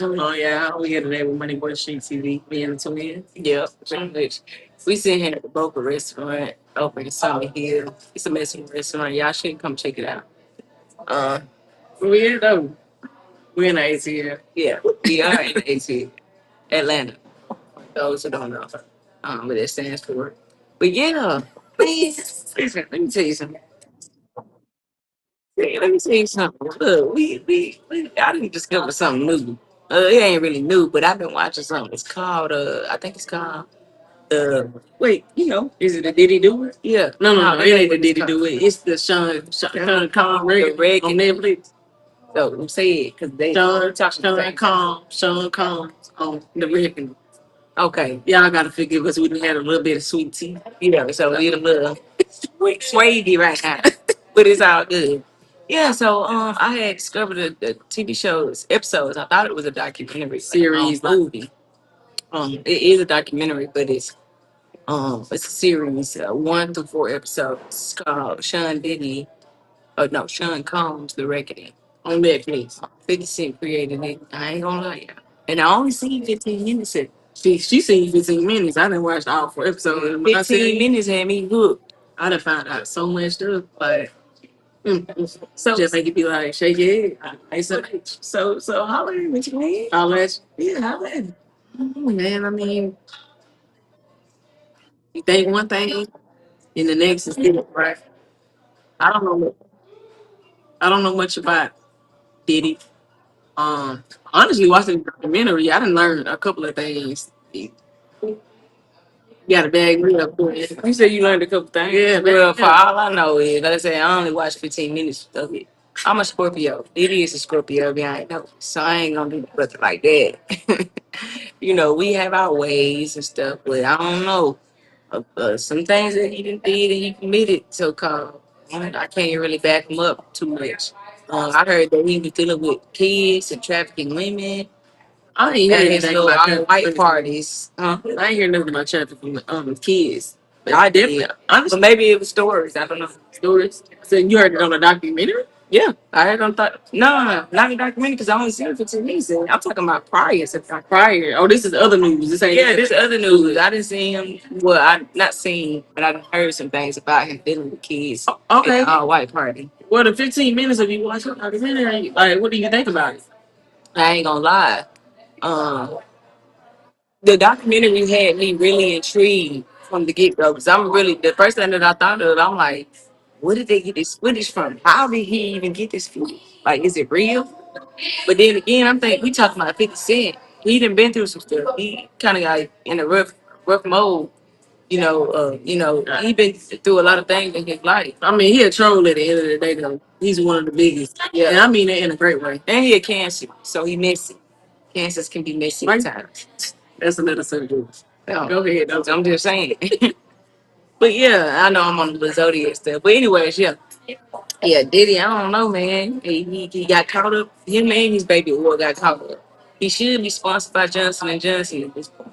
Oh yeah, we here today with Money Boy Street TV. Me and the twins. Yep, pretty much. We sitting here at the Boca restaurant over in Summit Hill. It's a Mexican restaurant. Y'all should come check it out. Uh, where we at though? We're in the ATL. Yeah, we are in the ATL. Atlanta. For those who don't know, what that stands for. But yeah, man, listen, let me tell you something. Hey, let me tell you something. Look, I didn't discover something new. It ain't really new, but I've been watching something. It's called, I think it's called, wait, is it a Diddy Do It? Yeah. No, it ain't the Diddy Do It. It's the Sean Khan Rick on Netflix. So I'm saying, because they Sean Khan on the Rick. Okay, y'all gotta forgive us. We done had a little bit of sweet tea. So we a little swaggy right now, but it's all good. Yeah, so I had discovered the TV shows episodes. I thought it was a documentary series movie. It is a documentary, but it's a series, 1 to 4 episodes. It's called Sean Diddy. Oh no, Sean Combs, The Reckoning on Netflix. 50 Cent created it. I ain't gonna lie, y'all. And I only seen 15 minutes of it. She seen 15 minutes. I didn't watch all 4 episodes. And when I 15 minutes had me hooked. I done found out so much stuff. Like, so just make it be like, shake your head. I said, so holla at me, what you mean? Holla at you. Yeah, holla at me. Man, I mean, you think one thing, and the next is different, right? I don't know. I don't know much about Diddy. Honestly, watching the documentary, I didn't learn a couple of things. You got to bag me up. You said you learned a couple things. Yeah, well, for all I know is, like I said, I only watched 15 minutes of it. I'm a Scorpio. It is a Scorpio behind know. So I ain't gonna do nothing like that. We have our ways and stuff, but I don't know. Some things that he did and he committed so called. I can't really back him up too much. I heard that he was dealing with kids and trafficking women. I ain't hear anything about white parties. I ain't hear nothing about trafficking kids. But I definitely, honestly, but maybe it was stories. I don't know. Stories. So you heard it on a documentary? Yeah, I heard on no, not a documentary because I only seen it for 2 weeks. I'm talking about prior. Prior. Oh, this is other news. This ain't. Yeah, this is other news. I didn't see him. Well, I not seen, but I heard some things about him dealing with kids. Okay. At all white party. Well, the 15 minutes of you watching the documentary, like, what do you think about it? I ain't gonna lie. Um, the documentary had me really intrigued from the get go because I'm really the first thing that I thought of. I'm like, where did they get this footage from? How did he even get this footage? Like, is it real? But then again, I'm thinking we talking about 50 Cent. He done been through some stuff. He kind of got in a rough mode. He been through a lot of things in his life. I mean, he a troll at the end of the day, though. He's one of the biggest. Yeah, and I mean that in a great way. And he a cancer, so he messy. Cancers can be messy at times. That's another subject. Oh, go ahead. I'm just saying. But yeah, I know I'm on the Zodiac stuff. But anyways, yeah, Diddy. I don't know, man. He got caught up. Him and his baby oil got caught up. He should be sponsored by Johnson and Johnson at this point.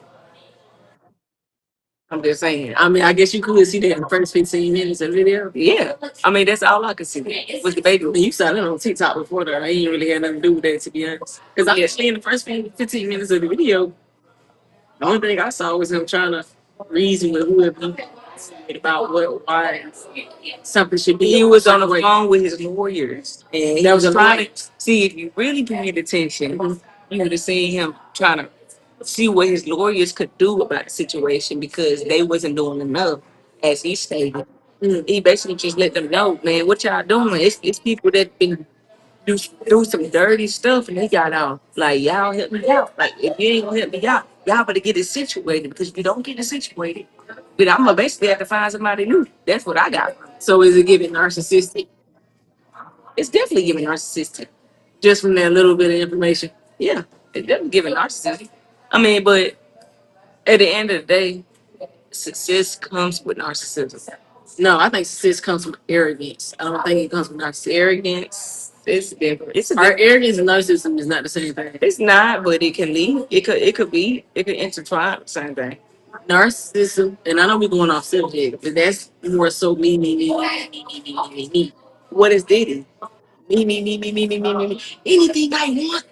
I'm just saying. I mean, I guess you could see that in the first 15 minutes of the video. Yeah. I mean, that's all I could see was the baby. You saw that on TikTok before that. I ain't really had nothing to do with that, to be honest. Because I actually in the first 15 minutes of the video, the only thing I saw was him trying to reason with whoever about why something should be. He was on the phone with his lawyers, and he was trying to see if you really paid attention. You would have seen him trying to see what his lawyers could do about the situation because they wasn't doing enough, as he stated. He basically just let them know, man, what y'all doing? It's people that been do some dirty stuff and he got out. Like, y'all help me out. Like, if you ain't gonna help me out, y'all better get it situated because if you don't get it situated, then I'm gonna basically have to find somebody new. That's what I got. So is it giving narcissistic? It's definitely giving narcissistic. Just from that little bit of information. Yeah, it's definitely giving narcissistic. I mean, but at the end of the day, success comes with narcissism. No, I think success comes from arrogance. I don't think it comes from narcissism. Arrogance, it's different. Arrogance and narcissism is not the same thing. It's not, but it can lead. It could intertwine the same thing. Narcissism, and I know we're going off subject, but that's more so me. What is dating? Me. Anything I want.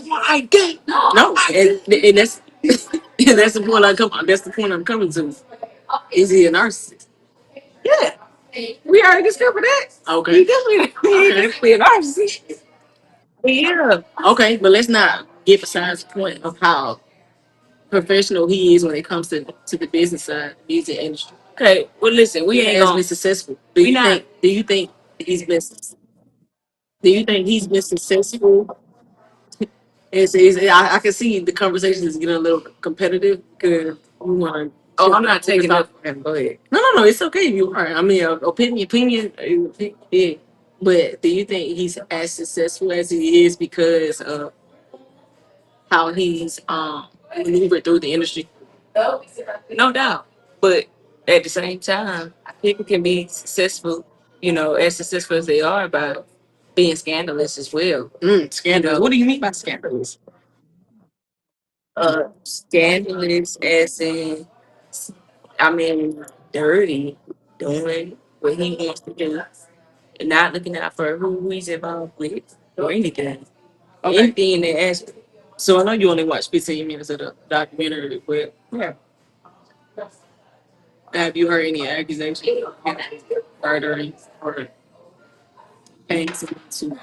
my God. No, and that's and that's the point I come. That's the point I'm coming to. Is he a narcissist? Yeah, we already discovered that. Okay, he definitely a narcissist. Yeah. Okay, but let's not get besides the point of how professional he is when it comes to the business side, music industry. Okay, well, listen, we ain't gonna be successful. Do you think he's been? Do you think he's been successful? I can see the conversation is getting a little competitive because we want to. Oh, I'm not taking up for him. Go ahead. No. It's okay if you are. I mean, yeah. But do you think he's as successful as he is because of how he's maneuvered through the industry? No doubt. But at the same time, people can be successful, as successful as they are by being scandalous as well. Scandalous. What do you mean by scandalous? Scandalous as in, I mean, dirty, doing what he wants to do, and not looking out for who he's involved with or anything. Okay. Anything in that aspect. So I know you only watched 15 minutes of the documentary, but yeah. Have you heard any accusations of murdering or paying someone to?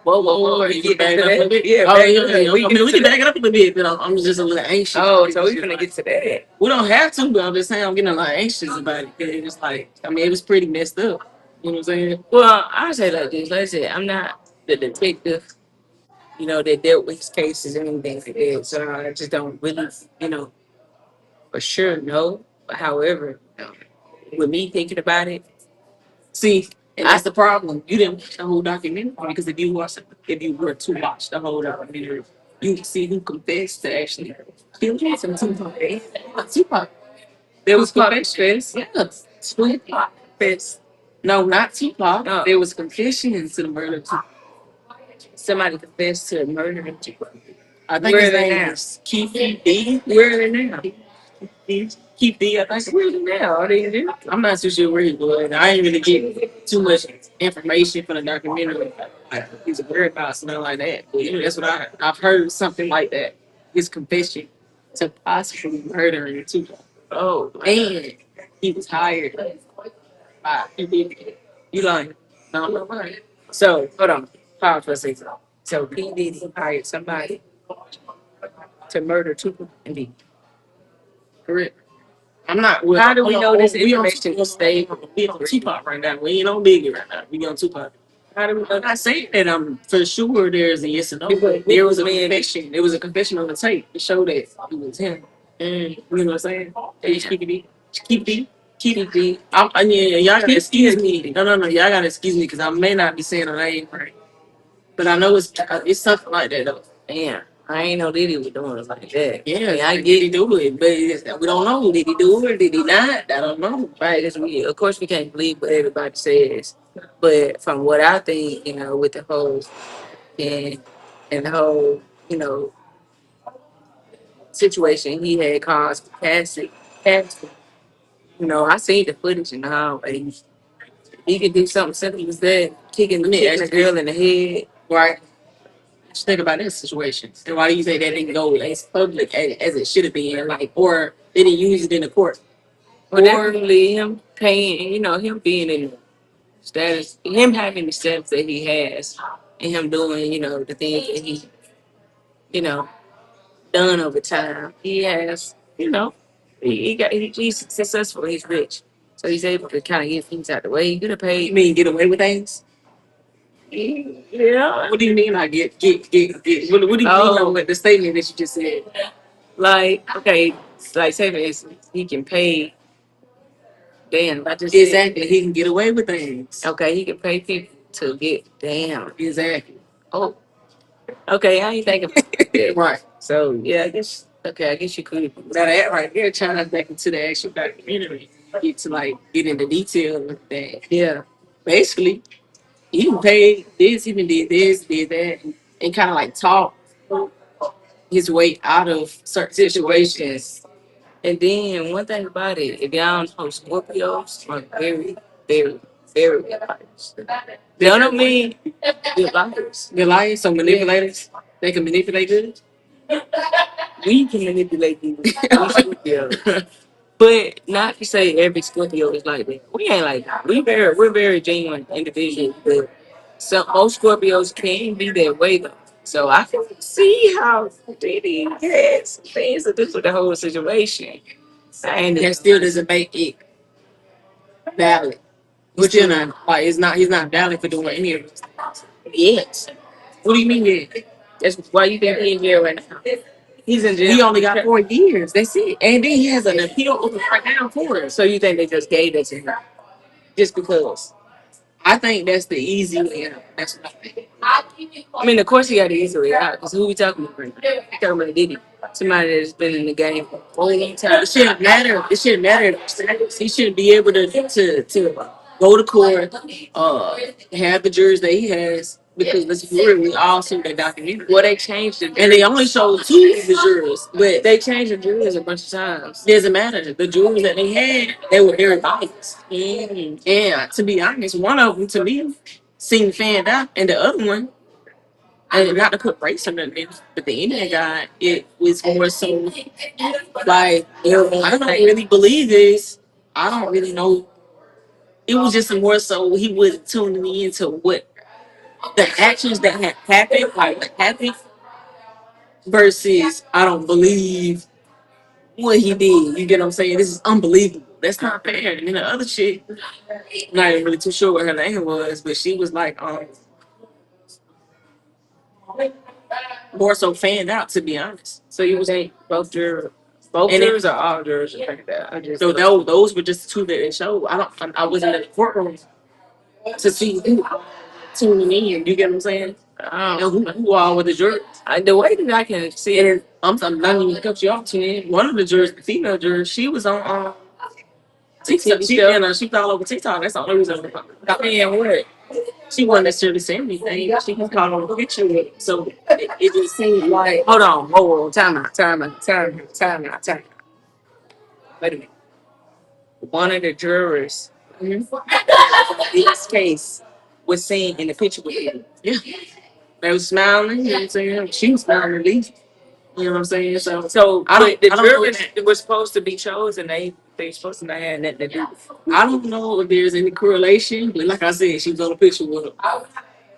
Whoa, you get back up a little bit? Yeah, we can back it up a little bit, but I'm just a little anxious. Oh, so we're gonna get to that. We don't have to, but I'm just saying I'm getting a little anxious about it. It's like, I mean, it was pretty messed up. You know what I'm saying? Well, I say like this. Like I said, I'm not the detective, that dealt with his cases and anything like that. So I just don't really, for sure know. But however, with me thinking about it, see, and that's the problem. You didn't watch the whole documentary because if you were to watch the whole documentary, you can see who confessed to actually killing some Tupac. Tupac. There was confessions. Yeah, Tupac confessed. No, not Tupac. No. There was confessions to the murder of Tupac. Somebody confessed to the murder of Tupac. I think his name is Keith D. Where are they now? Keep the where's it now? Are they there? I'm not too sure where he was. I ain't really get too much information from the documentary. Like, he's a whereabouts, nothing like that. But yeah, that's what I've heard something like that. His confession to possibly murdering Tupac. Oh, and he was hired by PDD. You lying? No, I'm not lying. So hold on, pause for a second. So PDD hired somebody to murder Tupac and be correct. I'm not. Well, how do we know this information is stable? We on Tupac right now. We ain't on Biggie right now. We on Tupac. How do we know? I'm not saying that I'm for sure there's a yes or no. There was a confession. There was a confession on the tape to show that it was him. You know what I'm saying? Hey, keep it, keep it, keep it. I mean, y'all gotta excuse me. No. Y'all gotta excuse me because I may not be saying the name right. But I know it's something like that though. Damn, I ain't know Diddy was doing it like that. Yeah, I get he do it, but we don't know. Did he do it or did he not? I don't know. Right? Of course, we can't believe what everybody says. But from what I think, with the whole and the whole, you know, situation he had caused Cassie. I seen the footage in the hallway. He could do something simple as that, kicking the girl in the head. Right. Just think about this situation. And why do you say that didn't go as public as it should have been? Like, or they didn't use it in the court? Well, definitely him paying, him being in the status, him having the status that he has, and him doing, the things that you know, done over time. He has, he's successful. He's rich, so he's able to kind of get things out the way. He could have paid. You mean get away with things? Yeah. What do you mean? I get? What do you mean with the statement that you just said? Like, okay, like say for instance, he can pay. Damn, I just exactly. He can get away with things. Okay, he can pay people to get down. Exactly. Oh, okay. I ain't thinking about that. Right. So yeah, I guess. Okay, I guess you could. Now that right there, trying to back into the actual documentary, get into detail of that. Yeah. Basically, he paid this, even did this, did that, and kind of like talk his way out of certain situations. And then one thing about it, if y'all don't know, Scorpios are very, very, very good liars. They don't mean good liars. Good liars, so manipulators. They can manipulate good. We can manipulate people. We Scorpios. But not to say every Scorpio is like that. We ain't like that. We're very genuine individuals, but some most Scorpios can be that way though. So I can see how Diddy has some things to do with the whole situation. And that still doesn't make it valid. He's still not like it's not he's not valid for doing any of this. Yes. What do you mean yet? That's why you think he's in jail right now. He's in jail. He only got 4 years. That's it. And then he has an appeal open right now for it. So you think they just gave that to him just because? I think that's the easy way out. That's what I think. I mean, of course he got the easy way out. Because who we talking about right now? We talking about Diddy. Somebody that's been in the game for a long time. It shouldn't matter. It shouldn't matter. He shouldn't be able to go to court, have the jurors that he has. Because let's be real, we all seen that documentary. Well, they changed it. And they only showed two of the jurors. But they changed the jurors a bunch of times. Doesn't matter. The jurors that they had, they were very biased. Yeah, to be honest, one of them to me seemed fanned out, and the other one, and not to put race on it, but the Indian guy, it was more so like, I don't really believe this. I don't really know. It was just more so he was tuning me into what the actions that had happened, like what happened, versus I don't believe what he did. You get what I'm saying? This is unbelievable. That's not fair. And then the other chick, I'm not even really too sure what her name was, but she was like, more so fanned out, to be honest. So you was saying both jurors or all jurors like that? So those were just two that they showed. I wasn't in the courtroom to see who tuning in. You get what I'm saying? And who all were the jurors? The way that I can see it, I'm not even cut you off. To one of the jurors, the female juror, she was on TikTok. She was all over TikTok. That's the only reason. I mean, what? She wasn't necessarily saying anything. She was caught on a picture with it. So it just seemed like, hold on, time out. Wait a minute. One of the jurors in this case was seen in the picture with him. Yeah. They was smiling, you know what I'm saying? She was smiling at least. You know what I'm saying? So the jurors that were supposed to be chosen, they supposed to not have nothing to do. I don't know if there's any correlation, but like I said, she was on a picture with him.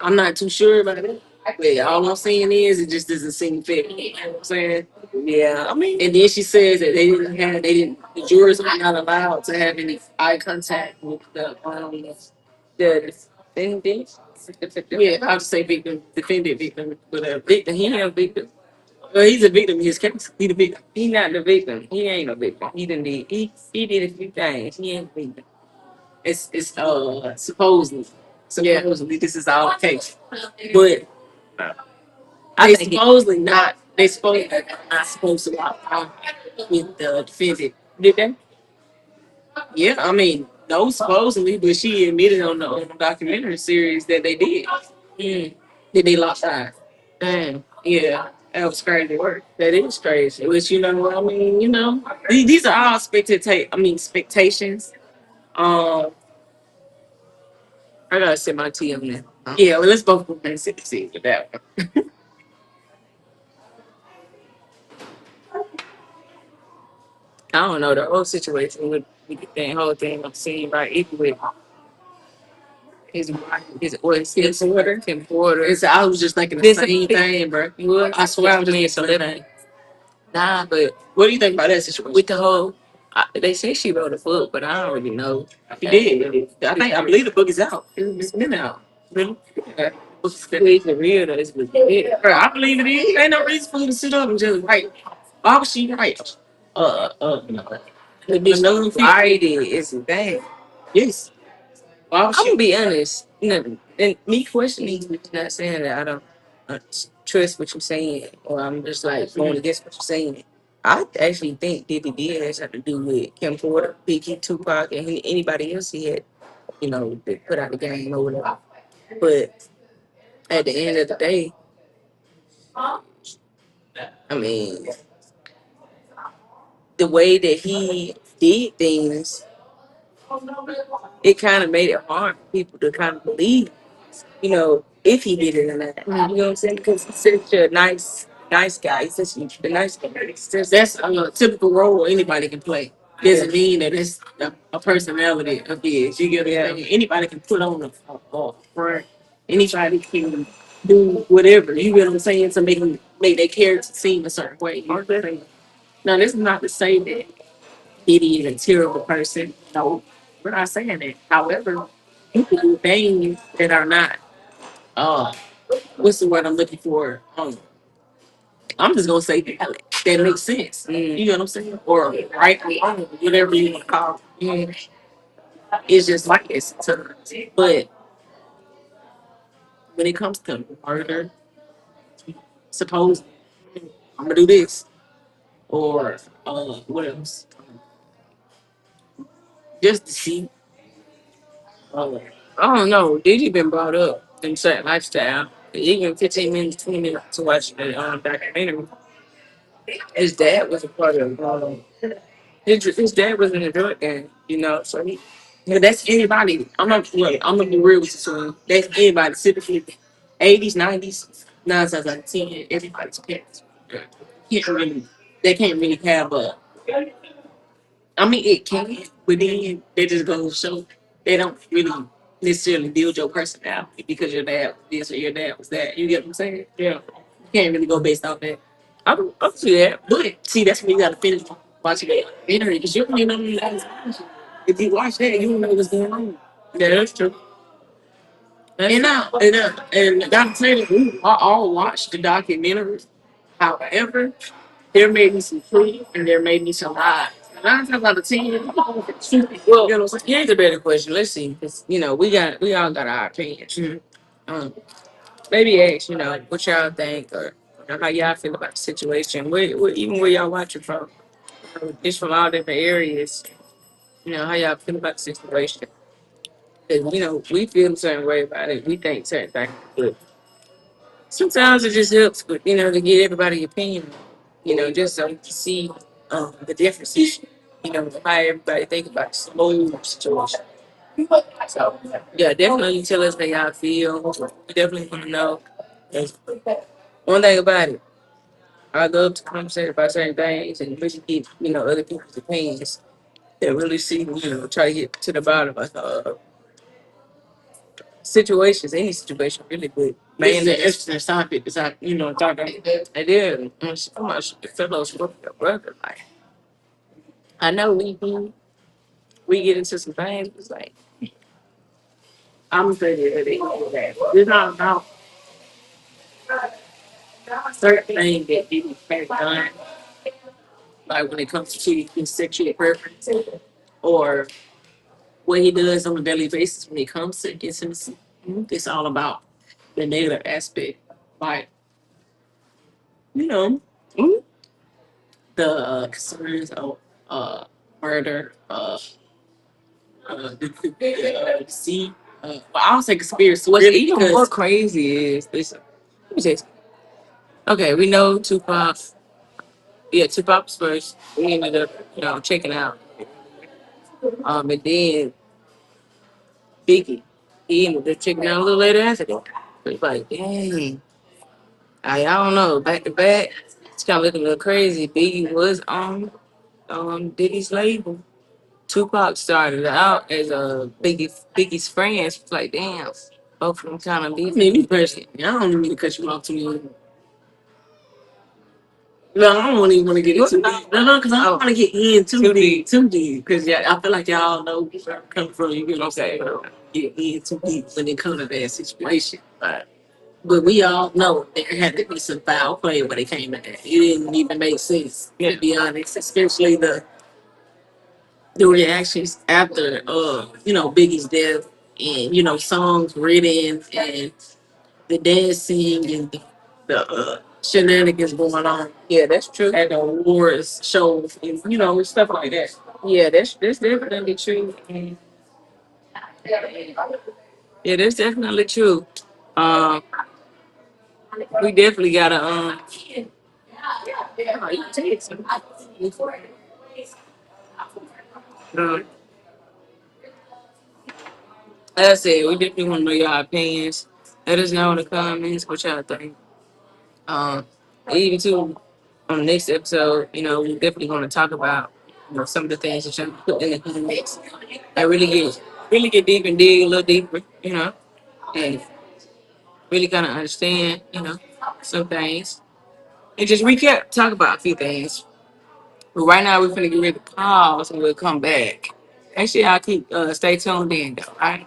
I'm not too sure about it. But all I'm saying is it just doesn't seem fair. You know what I'm saying? Yeah. I mean, and then she says that the jurors are not allowed to have any eye contact with the defendant. Yeah, I'll just say victim, defendant, victim, whatever. Victim, he ain't a victim. Well, he's a victim in his case. He the victim. He not the victim. He ain't a victim. He did a few things. He ain't a victim. It's supposedly this is all the case. But they supposedly not supposed to walk out with the defendant. Did they? Yeah, I mean, no, supposedly, but she admitted on the documentary series that they did. That they lost eyes. Damn. Yeah, that was crazy work. That is crazy. But you know what I mean? You know, these are all expectations. Um, I gotta set my tea on that. Yeah, well, let's both go and sit the seat with that one. I don't know the whole situation with the whole thing. I'm seeing right even with his wife, his daughter, Kim Porter. I was just thinking the same thing, bro. I swear I was just thinking the same thing. Nah, but what do you think about that situation? With the whole, they say she wrote a book, but I don't really know. She did. I believe the book is out. It's been out. Really? Yeah. It's the real though. It's legit. Bro, I believe it is. Ain't no reason for you to sit up and just write. Why was she right? No. The bitch known variety is a thing. Yes. I'm gonna be honest. You know, and me questioning you, not saying that I don't trust what you're saying, or I'm just like going against what you're saying. I actually think Diddy did have something to do with Kim Porter, Biggie, Tupac, and anybody else he had, that put out the game or whatever. But at the end of the day, I mean, the way that he did things, it kind of made it hard for people to kind of believe. You know, if he did it or not. You know what I'm saying? Because he's such a nice guy. He's such a nice guy. That's a typical role anybody can play. Doesn't mean that it's a personality of his. You get what I'm saying? Anybody can put on a front. Anybody can do whatever. You get what I'm saying? To make their character seem a certain way. You know what I'm saying? Now, this is not to say that Diddy is a terrible person. No, we're not saying that. However, people do things that are not. Uh, what's the word I'm looking for? I'm just gonna say valid. That makes sense. You know what I'm saying? Or right or wrong, whatever you want to call it. It's just like this sometimes. But when it comes to murder, suppose I'm gonna do this, or what else? Just to see. Uh, I don't know. Diddy been brought up in certain lifestyle. Even 15 minutes, 20 minutes to watch the documentary. His dad was a part of. His dad was in the drug gang, you know. So yeah, that's anybody. I'm gonna be real with you. So that's anybody. Typically, 80s, 90s, 9 times out of 10, everybody's parents. Can't really, they can't really have a. I mean, it can, but then they just go to show they don't really necessarily build your personality because your dad was this or your dad was that. You get what I'm saying? Yeah. You can't really go based off that. I can see that. But see, that's when you gotta finish watching the interview because you don't even know the last question. If you watch that, you don't know what's going on. Yeah, that's true. And Dr. Taylor, we all watched the documentary. However, there may be some truth and there may be some lies. 9 times out of 10, well, you know, here's a better question. Let's see, because we all got our opinions. Um, maybe ask, what y'all think or how y'all feel about the situation. Even where y'all watching from, it's from all different areas. How y'all feel about the situation. 'Cause, we feel a certain way about it. We think certain things, but sometimes it just helps, but to get everybody's opinion, just so to see the differences, how everybody think about the whole situation. So yeah, definitely tell us how y'all feel. We definitely want to know. 'Cause one thing about it, I love to conversate about certain things and really get other people's opinions that really see try to get to the bottom of situations, any situation really, but man, it's an interesting topic. It's like talking. I did so much fellows with your brother. Like I know we get into some things. It's like I'm saying that it's not about certain things that people have done, like when it comes to his sexual preference or what he does on a daily basis when it comes to intimacy. It's all about the negative aspect, like you know. The concerns of murder, deceit. Well, I don't say conspiracy. What's really, even more crazy is this. Let me say, okay, we know Tupac. Yeah, Tupac's first. We ended up, checking out. And then Biggie, he ended up checking out a little later after that. It's like, dang, I don't know. Back to back, it's kind of looking a little crazy. Biggie was on Diddy's label. Tupac started out as a Biggie's friends. It's like, damn, both of them kind of beefing. Me personally, I don't mean to cut you off too much. No, I don't even want to get into deep. No, because I don't want to get in too deep. Because I feel like y'all know where I'm coming from. You get what I'm saying? Get in too deep when it comes to that situation. But we all know there had to be some foul play when it came to that. It didn't even make sense, to be honest, especially the reactions after Biggie's death and songs written and the dancing and the shenanigans going on. Yeah, that's true. At the awards shows and stuff like that. Yeah, that's definitely true. Yeah, that's definitely true. Um, we definitely gotta oh, you take some. Like I said, we definitely want to know your opinions. Let us know in the comments what y'all think. Um, even too on the next episode, we're definitely going to talk about some of the things that y'all put in the comments. I really get deep and dig a little deeper, and really kind of understand, some things. And just recap, talk about a few things. But right now, we're going to get ready to pause and we'll come back. Actually, I'll keep stay tuned in, though. All right.